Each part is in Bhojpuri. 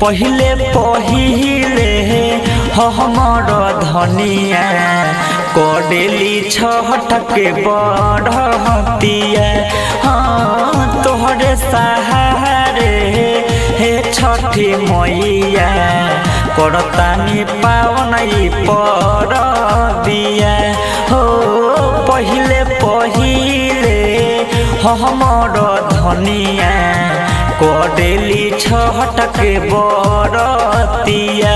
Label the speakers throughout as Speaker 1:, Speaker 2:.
Speaker 1: पहिले पहिले हमर धनिया कडेली छठके बढ़तिया। हाँ तोहरे सहारे हे छठी मैया करतानी पावन परबिया। हो पहिले पहिले हमर धनिया कडेली छठके बढ़तिया।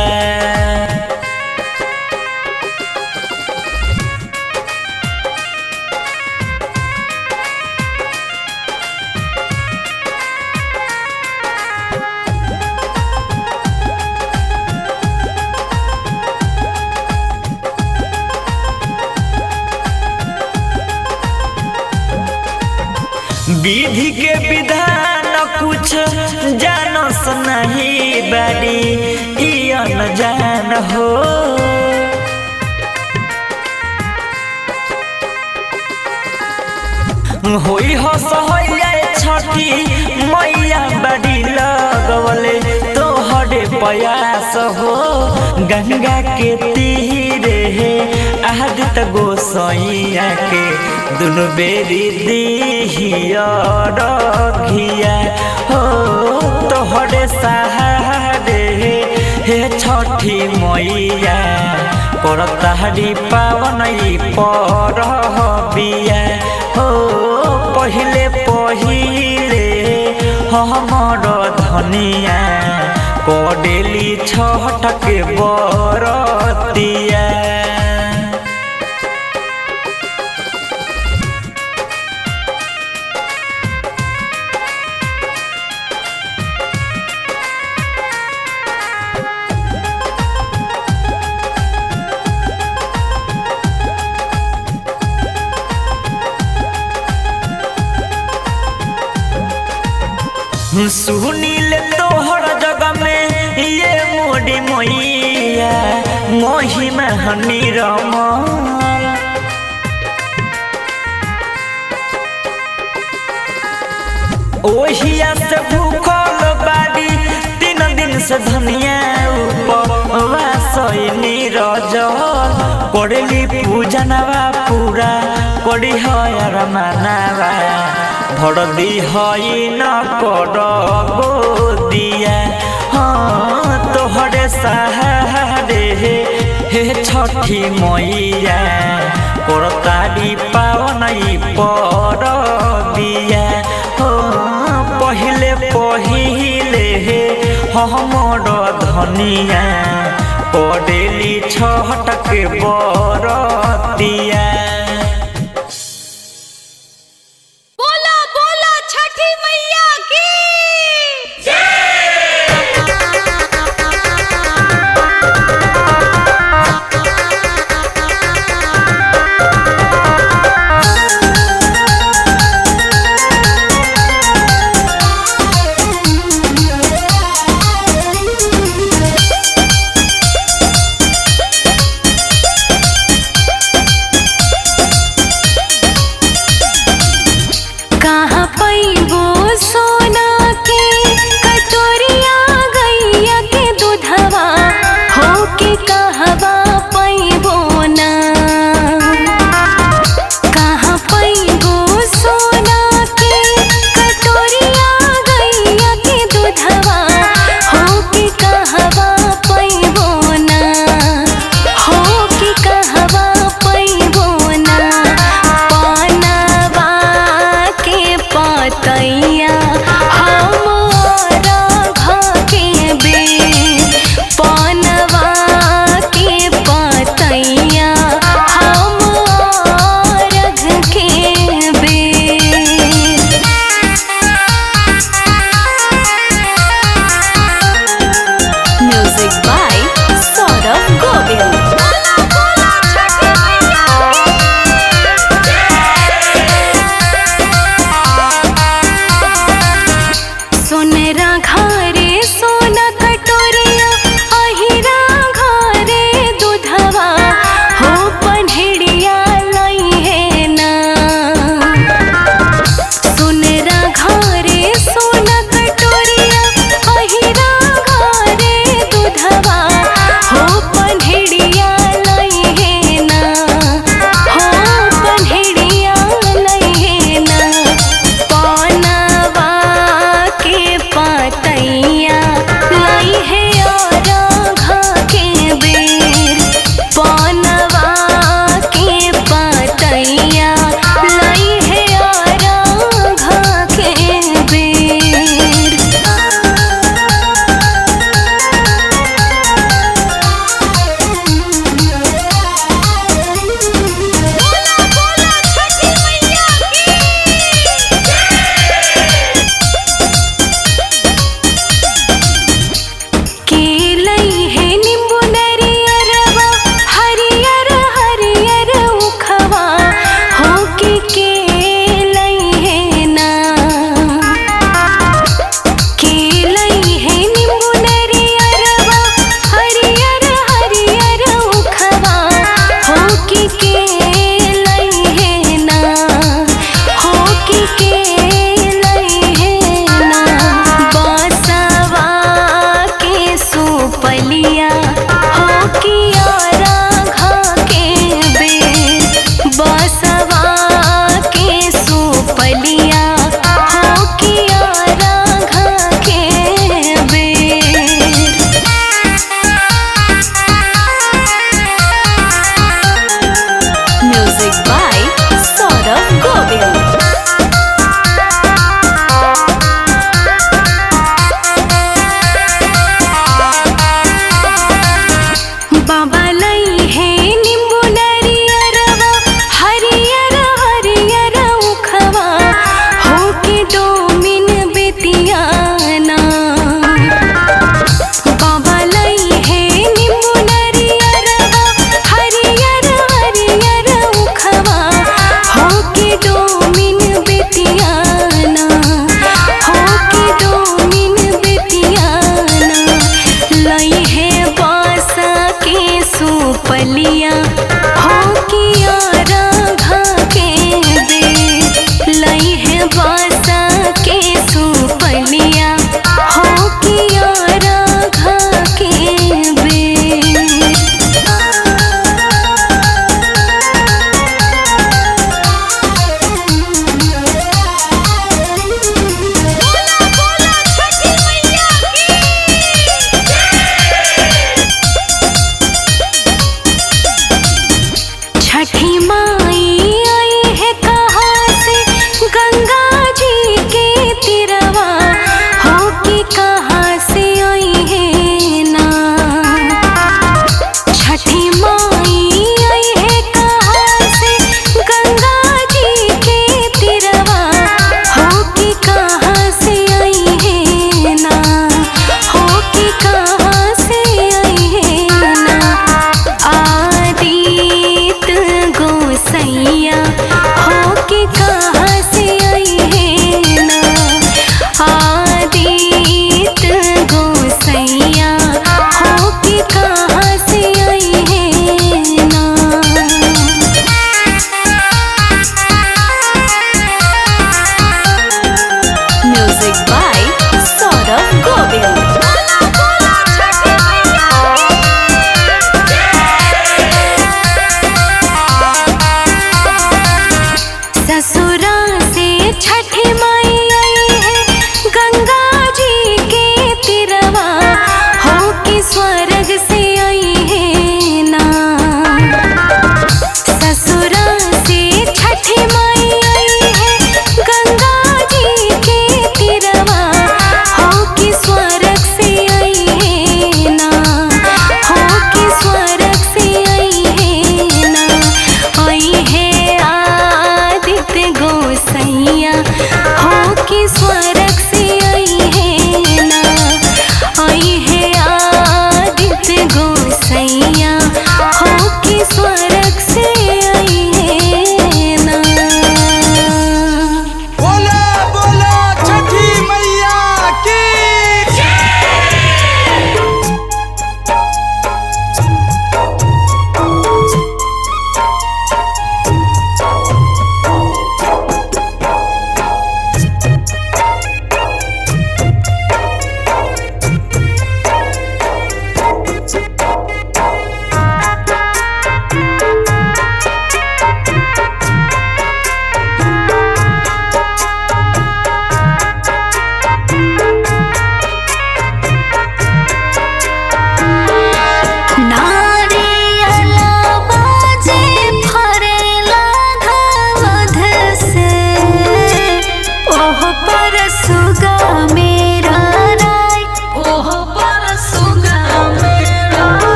Speaker 1: विधि के विधान कुछ जानस नहीं बारी ई अनजान हो। होई हो सहैया छठी मैया बारी लगवले तोहरे प्रयास हो। गंगा के तीरे आदित गोसैया के दुनु बेरी दिहिया रखिया। हो तोहरे सहारे हे छठी मैया करतारी पावन परबिया। हो पहिले पहिले हमर धनिया कडेली छठके बढ़तिया। सुनील तोहर जगह में ये मोड़ी मैया महिमा निरमल। ओहिया से भूखल बाड़ी 3 दिन से धनिया उपवास निरजल। करेली पूजनवा पूरा करी हर मानवा भर दी हई न कर गोदिया। हाँ तोहरे सहारे हे छठी मैया करतारी पावन परबिया। हो पहिले पहिले हमर धनिया कडेली छठके बढ़तिया।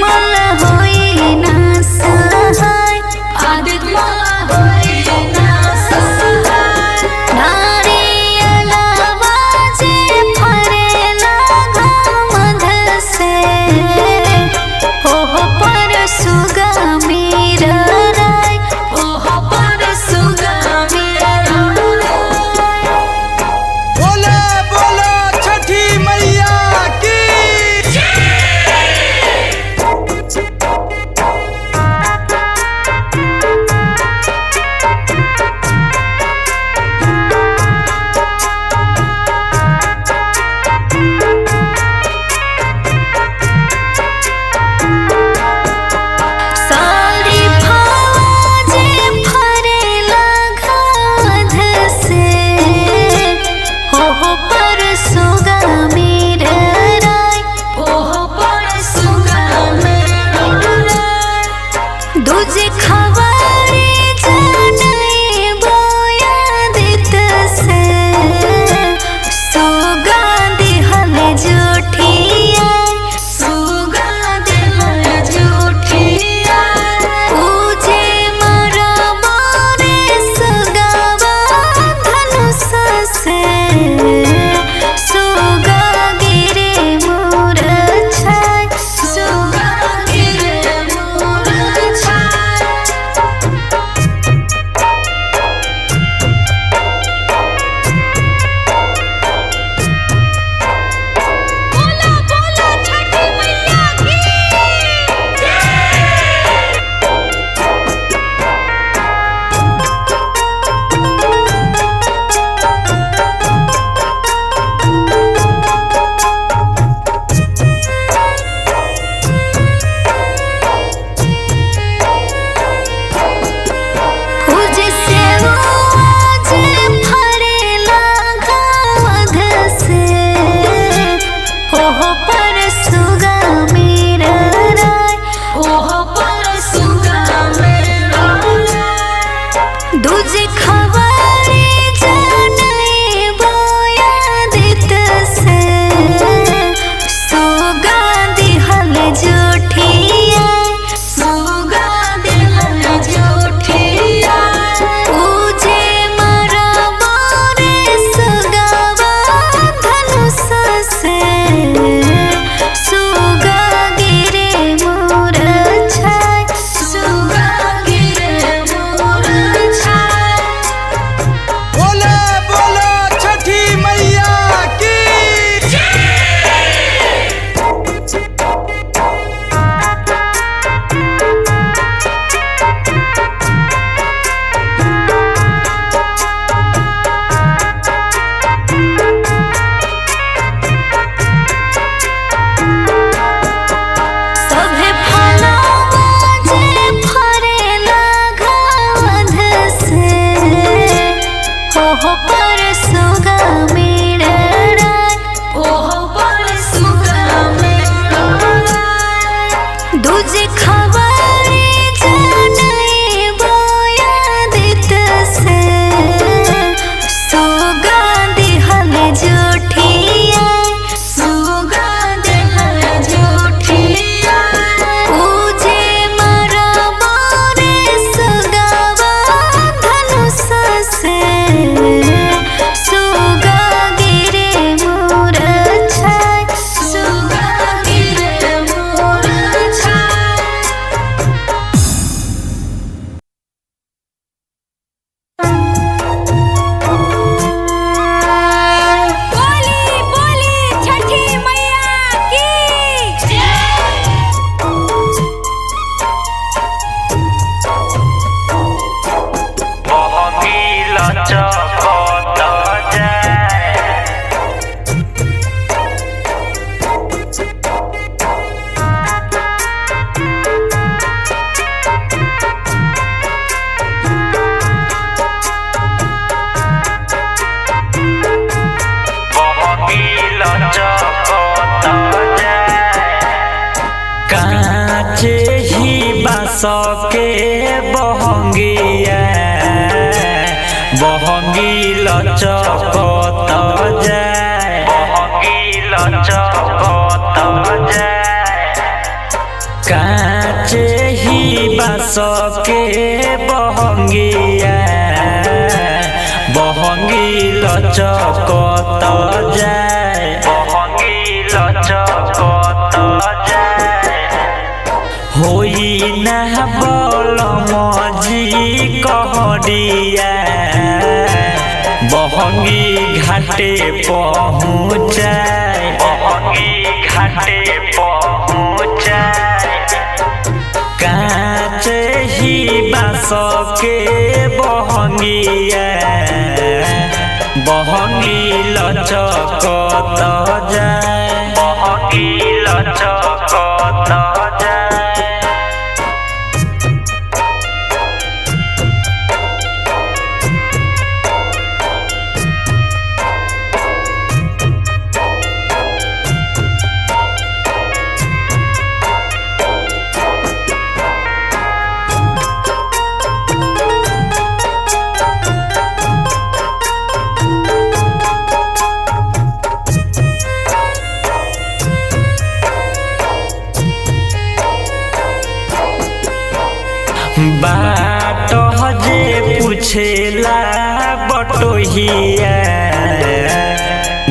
Speaker 2: मला होई ना सहाय आदित मला होई ना सहाय नारियला बाजे फरेला घामध से ओह पर सुगमी राय ओह पर सुगमी राय
Speaker 3: बोले बोले छठी मैया की
Speaker 2: सारी भाजे फरेला घाध से ओह पर सुगमी राय ओह पर सुगमी राय दूजे खवारे जाने बोया दित से सुगंधि हले जूठिया सुगंधि हले जूठिया पूजे मरा मोरे सुगवा धनुष से सुगा गिरे मोर छाय सुगा गिरे मोर छाय बोला बोला छठी मैया की पूजे से आज फरेला घाध से ओह पर सुगमी राय ओह पर सुगमी राय दूजे खवारे जाने बोया दित से सुगंधि हले जूठिया सुगंधि हले जूठिया पूजे मरा मोरे सुगवा धनुष से सुगा गिरे मोर छाय सुगा गिरे मोर छाय
Speaker 3: बोले बोले छठी मैया की
Speaker 2: सभे फलवा जे फरेला घाध से ओह पर सुगमी राय ओह पर सुगमी राय दूजे खवारे जाने बोया दित से सुगंधि हले जूठिया सुगंधि हले जूठिया पूजे मरा मोरे सुगवा धनुष से सुगा गिरे मोर छाय सुगा गिरे मोर छाय बोली बोली छठी मैया की
Speaker 1: बहंगीला चकत जाए बहंगीला चकत जाए काचे ही बास के बहंगिया बहंगी लचकत जाए बहंगी लचकत जाए काचे ही बास के बहंगिया बहंगी लचकत जाए बहंगी लचकत जाए होई ना बलमजी कहरिया बहंगी घाटे पहुँचाए बहंगी घाटे पहुँचाए काचे ही बास के बहंगिया बहंगी लचकत जाए बहंगी लचकत जाए बाट हजे पूछेला बटोहिया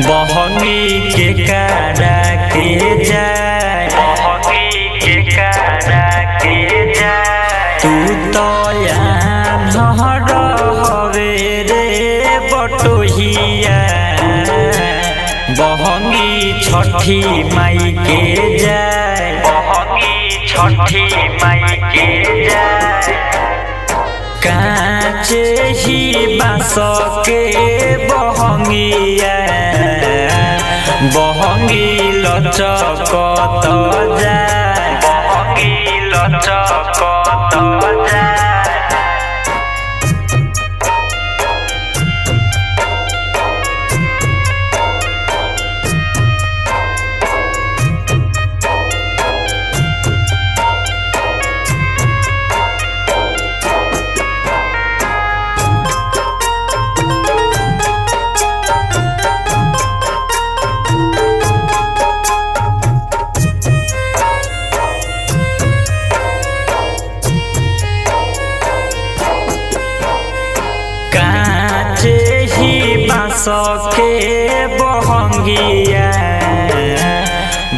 Speaker 1: बहंगी के कारा के जाए बहंगी के कारा के जाए तू तो यार हवे रे बटोहिया बहंगी छठी माई के जाए बहंगी छठी माई के जाए काचे ही बास के बहंगिया बहंगी लचकत जाए बहंगी लचकत जाए बास के बहंगिया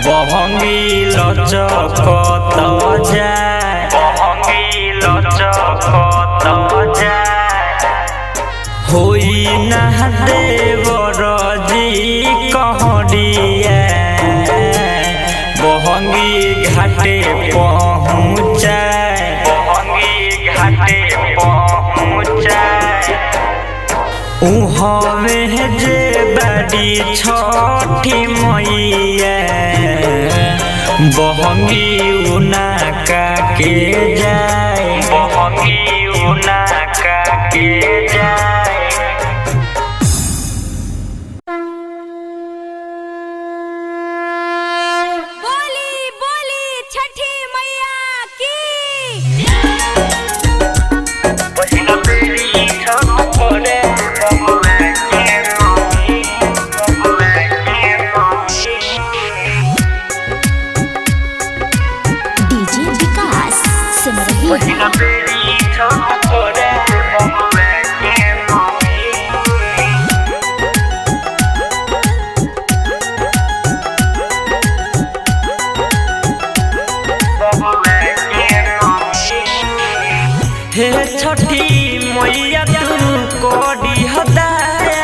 Speaker 1: बहंगी लचकत जाए बहंगी लचकत जाए होई ना देवर जी कहरिया बहंगी घाटे पहुँचाए बहंगी घाटे पहुँचाए उहवे जे बड़ी छठी मैया बहंगी उनका के जाए बहंगी उनका के जाए
Speaker 2: बोली बोली छठी मैया की
Speaker 4: डीजे विकास सुन रही
Speaker 1: हे छठी मैया तू कोडी हदाया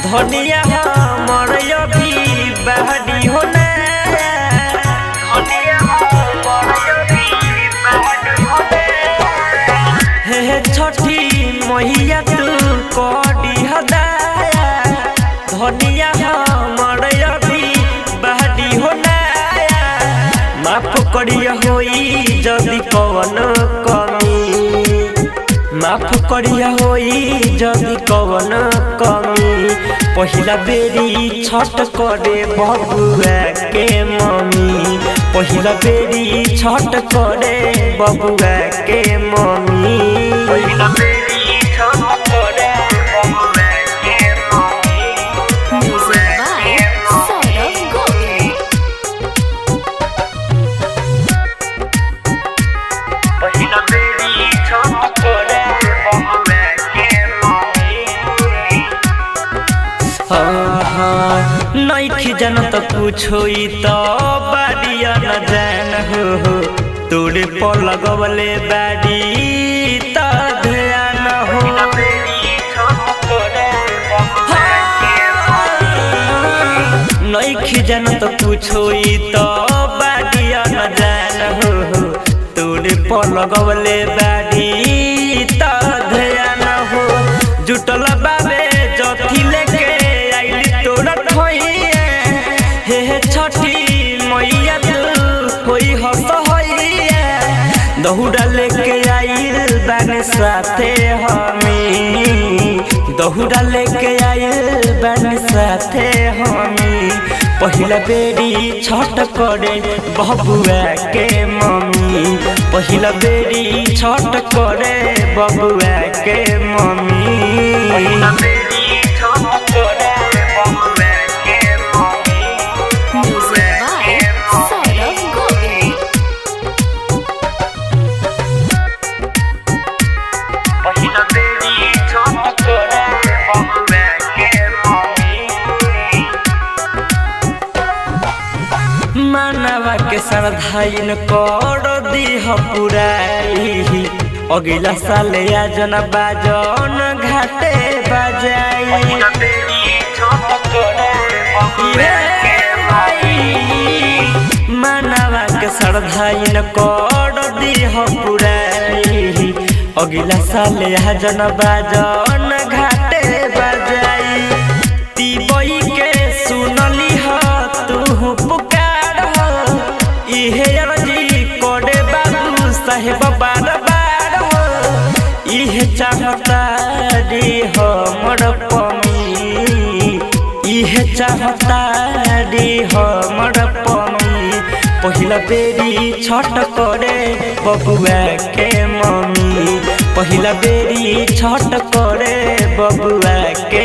Speaker 1: धनिया हमर अभी बहडी होना धनिया हमर अभी बहडी होना हे छठी मैया तू कोडी हदाया धनिया हमर अभी बहडी होना माफ करिया होई जदि कवन कमी माफ करिया होई जदि कवन कमी पहिला बेरी छठ करे बबुआ के मम्मी पहिला बेरी छठ करे बबुआ के मम्मी पहिला बेरी छठ करे बबुआ के mummy
Speaker 4: music by Saurabh Govil.
Speaker 1: जानत कुछो ई तो बारिया न जान हो तोरे पर लगवले बाड़ी त ध्यान हो नइखी जानत कुछो ई तो बारिया न जान हो तोरे पर लगवले बाड़ी त ध्यान हो जुटल बाबे जथी लेके आइली तोरा ठइया हे छठी मैया तू होई हस होइया दहुड़ा लेके आइल बाने साथे हमी दहुड़ा लेके आइल बाने साथे हमी पहिला बेरी छठ करे बबुआ के मम्मी पहिला बेरी छठ करे बबुआ के मम्मी पहिला बेरी छठ करे बबुआ के mummy
Speaker 4: Music by Saurav Govind.
Speaker 1: पहिला बेरी छठ करे बबुआ के मम्मी मानवा के श्रद्धाइन कर दीह पुराई अगिला साल आजन बाजन घाटे बजाई मानवा के श्रद्धाइन कर दीह पुराई अगिला साल आजन बाजन घाटे बजाई तिबई के सुनली ह तू पुकार इहे अर्जी करे बाबू साहेब बार बार इहे चाहता रे हमर पमी इहे चाहता रे हमर पमी पहिला बेरी छठ करे बबुआ के मम्मी पहिला बेरी छठ करे बबुआ के